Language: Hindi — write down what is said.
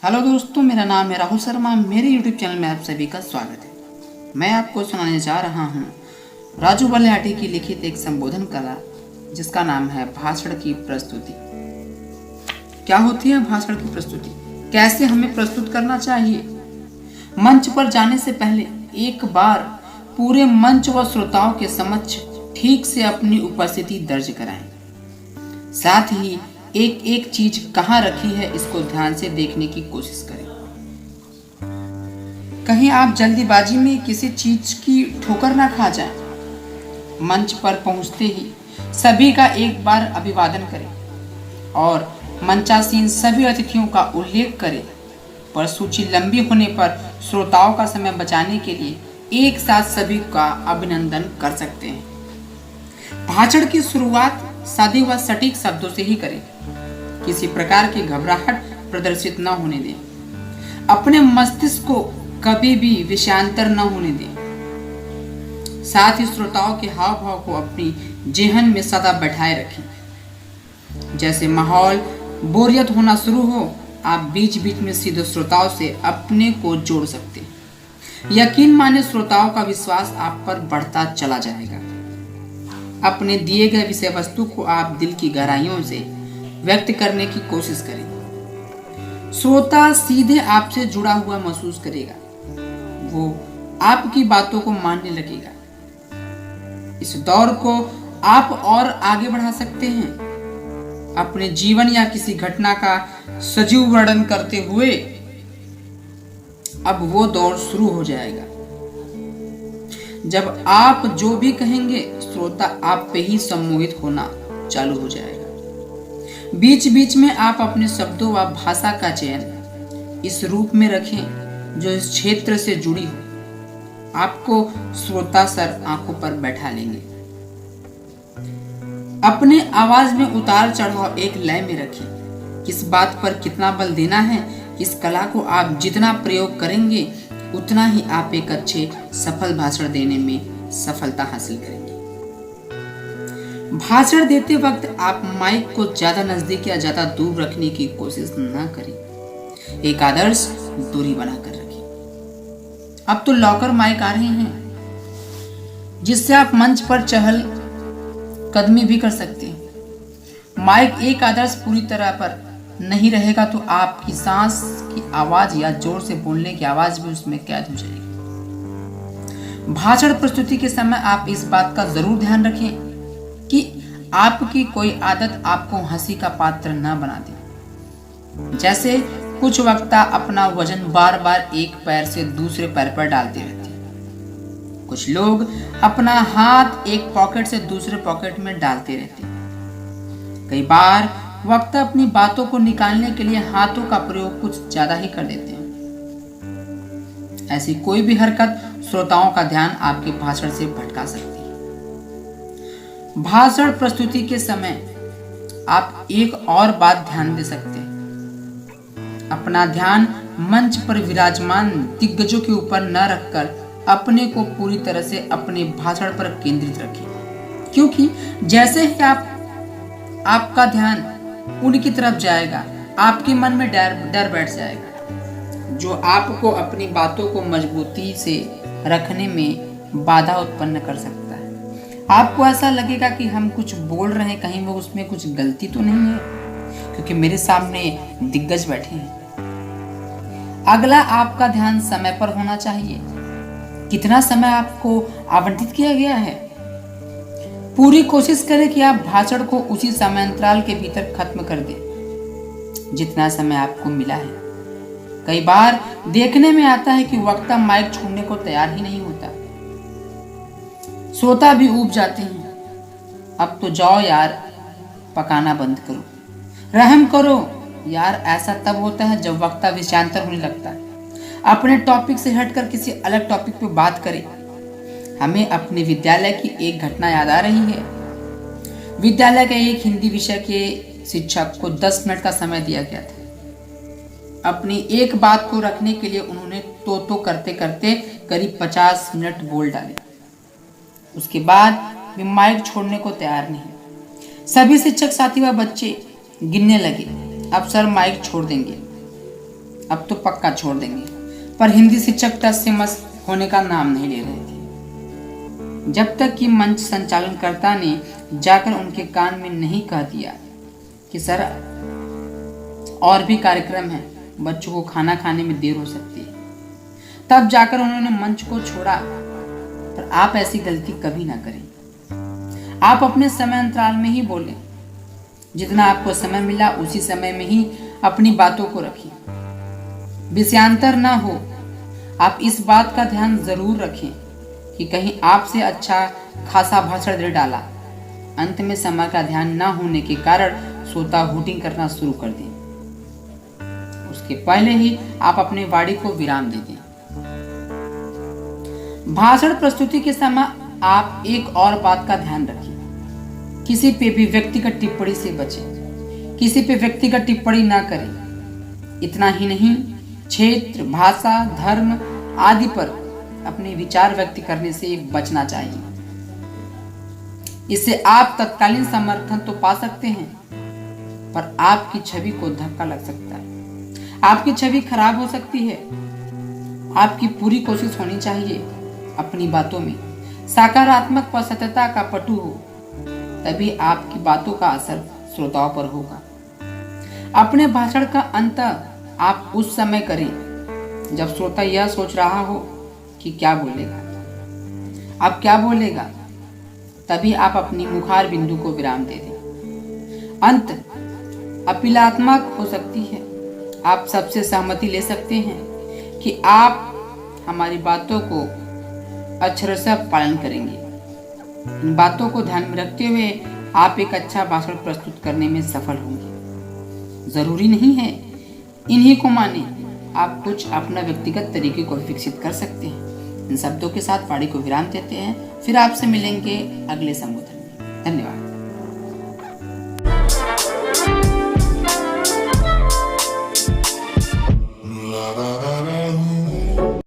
हेलो दोस्तों, मेरा नाम है राहुल शर्मा। मेरे यूट्यूब चैनल में आप सभी का स्वागत है। मैं आपको सुनाने जा रहा हूँ राजू बलियाटी की लिखित एक संबोधन कला जिसका नाम है भाषण की प्रस्तुति। क्या होती है भाषण की प्रस्तुति? कैसे हमें प्रस्तुत करना चाहिए? मंच पर जाने से पहले एक बार पूरे मंच व श्रोताओं के समक्ष ठीक से अपनी उपस्थिति दर्ज कराएं। साथ ही एक एक चीज कहाँ रखी है इसको ध्यान से देखने की कोशिश करें। कहीं आप जल्दीबाजी में किसी चीज की ठोकर ना खा जाएं। मंच पर पहुंचते ही सभी का एक बार अभिवादन करें और मंचासीन सभी अतिथियों का उल्लेख करें। पर सूची लंबी होने पर श्रोताओं का समय बचाने के लिए एक साथ सभी का अभिनंदन कर सकते हैं। भाषण की शुरुआत सादे व सटीक शब्दों से ही करें। किसी प्रकार की घबराहट प्रदर्शित न होने दें। अपने मस्तिष्क को कभी भी विषयांतर न होने दें। साथ ही श्रोताओं के हाव भाव को अपनी जेहन में सदा बैठाए रखें। जैसे माहौल बोरियत होना शुरू हो, आप बीच बीच में सीधे श्रोताओं से अपने को जोड़ सकते हैं। यकीन माने श्रोताओं का विश्वास आप पर बढ़ता चला जाएगा। अपने दिए गए विषय वस्तु को आप दिल की गहराइयों से व्यक्त करने की कोशिश करें। श्रोता सीधे आपसे जुड़ा हुआ महसूस करेगा। वो आपकी बातों को मानने लगेगा। इस दौर को आप और आगे बढ़ा सकते हैं। अपने जीवन या किसी घटना का सजीव वर्णन करते हुए अब वो दौर शुरू हो जाएगा जब आप जो भी कहेंगे श्रोता आप पे ही सम्मोहित होना चालू हो जाएगा। बीच बीच में आप अपने शब्दों व भाषा का चयन इस रूप में रखें जो इस क्षेत्र से जुड़ी हो। आपको श्रोता सर आंखों पर बैठा लेंगे। अपने आवाज में उतार चढ़ाव एक लय में रखें। किस बात पर कितना बल देना है, इस कला को आप जितना प्रयोग करेंगे उतना ही आप एक अच्छे सफल भाषण देने में सफलता हासिल करेंगे। भाषण देते वक्त आप माइक को ज्यादा नजदीक या ज्यादा दूर रखने की कोशिश न करें। एक आदर्श दूरी बनाकर रखें। अब तो लॉकर माइक आ रहे हैं जिससे आप मंच पर चहल कदमी भी कर सकते हैं। माइक एक आदर्श पूरी तरह पर नहीं रहेगा तो आपकी सांस की आवाज या जोर से बोलने की आवाज भी उसमें कैद हो जाएगी। भाषण प्रस्तुति के समय आप इस बात का जरूर ध्यान रखें कि आपकी कोई आदत आपको हंसी का पात्र न बना दे। जैसे कुछ वक्ता अपना वजन बार बार एक पैर से दूसरे पैर पर डालते रहते हैं। कुछ लोग अपना हाथ एक पॉकेट से दूसरे पॉकेट में डालते रहते हैं। कई बार वक्ता अपनी बातों को निकालने के लिए हाथों का प्रयोग कुछ ज्यादा ही कर देते हैं। ऐसी कोई भी हरकत श्रोताओं का ध्यान आपके भाषण से भटका सकती है। भाषण प्रस्तुति के समय आप एक और बात ध्यान दे सकते हैं। अपना ध्यान मंच पर विराजमान दिग्गजों के ऊपर न रखकर अपने को पूरी तरह से अपने भाषण पर केंद्रित रखें। क्योंकि जैसे ही आपका ध्यान उनकी तरफ जाएगा, आपके मन में डर बैठ जाएगा जो आपको अपनी बातों को मजबूती से रखने में बाधा उत्पन्न कर सकता है। आपको ऐसा लगेगा कि हम कुछ बोल रहे हैं, कहीं वो उसमें कुछ गलती तो नहीं है क्योंकि मेरे सामने दिग्गज बैठे हैं। अगला, आपका ध्यान समय पर होना चाहिए। कितना समय आपको आवंटित किया गया है? पूरी कोशिश करें कि आप भाषण को उसी समय अंतराल के भीतर खत्म कर दें जितना समय आपको मिला है। कई बार देखने में आता है कि वक्ता माइक छोड़ने को तैयार ही नहीं होता। श्रोता भी ऊब जाते हैं। अब तो जाओ यार, पकाना बंद करो, रहम करो यार। ऐसा तब होता है जब वक्ता विषयांतर होने लगता है। अपने टॉपिक से हटकर किसी अलग टॉपिक पे बात करें। हमें अपने विद्यालय की एक घटना याद आ रही है। विद्यालय के एक हिंदी विषय के शिक्षक को 10 मिनट का समय दिया गया था। अपनी एक बात को रखने के लिए उन्होंने तो करते करते करीब 50 मिनट बोल डाले। उसके बाद वे माइक छोड़ने को तैयार नहीं। सभी शिक्षक साथी व बच्चे गिनने लगे, अब सर माइक छोड़ देंगे। अब तो पक्का छोड़ देंगे। पर हिंदी शिक्षक टस से मस होने का नाम नहीं ले रहे थे, जब तक कि मंच संचालनकर्ता ने जाकर उनके कान में नहीं कह दिया कि सर और भी कार्यक्रम है, बच्चों को खाना खाने में देर हो सकती है। तब जाकर उन्होंने मंच को छोड़ा। पर आप ऐसी गलती कभी ना करें। आप अपने समय अंतराल में ही बोलें। जितना आपको समय मिला उसी समय में ही अपनी बातों को रखें, विषयांतर ना हो। आप इस बात का ध्यान जरूर रखें कि कहीं आपसे अच्छा खासा भाषण दे डाला, अंत में समय का ध्यान ना होने के कारण श्रोता हूटिंग करना शुरू कर दें। उसके पहले ही आप अपने वाणी को विराम दे दें। भाषण प्रस्तुति के समय आप एक और बात का ध्यान रखें, किसी पे भी व्यक्तिगत टिप्पणी से बचें। किसी पे व्यक्तिगत टिप्पणी ना करें। इतना ही नहीं, क्षेत्र, भाषा, धर्म आदि पर अपने विचार व्यक्त करने से बचना चाहिए। इससे आप तत्कालीन समर्थन तो पा सकते हैं, पर आपकी छवि को धक्का लग सकता है, आपकी छवि खराब हो सकती है। आपकी पूरी कोशिश होनी चाहिए अपनी बातों में सकारात्मक व सत्यता का पटु हो, तभी आपकी बातों का असर श्रोताओं पर होगा। अपने भाषण का अंत आप उस समय करें जब श्रोता यह सोच रहा हो कि क्या बोलेगा, अब क्या बोलेगा। तभी आप अपनी मुखार बिंदु को विराम दे दें। अंत अपीलात्मक हो सकती है। आप सबसे सहमति ले सकते हैं कि आप हमारी बातों को अक्षरशः पालन करेंगे। इन बातों को ध्यान में रखते हुए आप एक अच्छा भाषण प्रस्तुत करने में सफल होंगे। जरूरी नहीं है इन्हीं को माने, आप कुछ अपना व्यक्तिगत तरीके को विकसित कर सकते हैं। इन शब्दों के साथ वाणी को विराम देते हैं, फिर आपसे मिलेंगे अगले संबोधन में। धन्यवाद।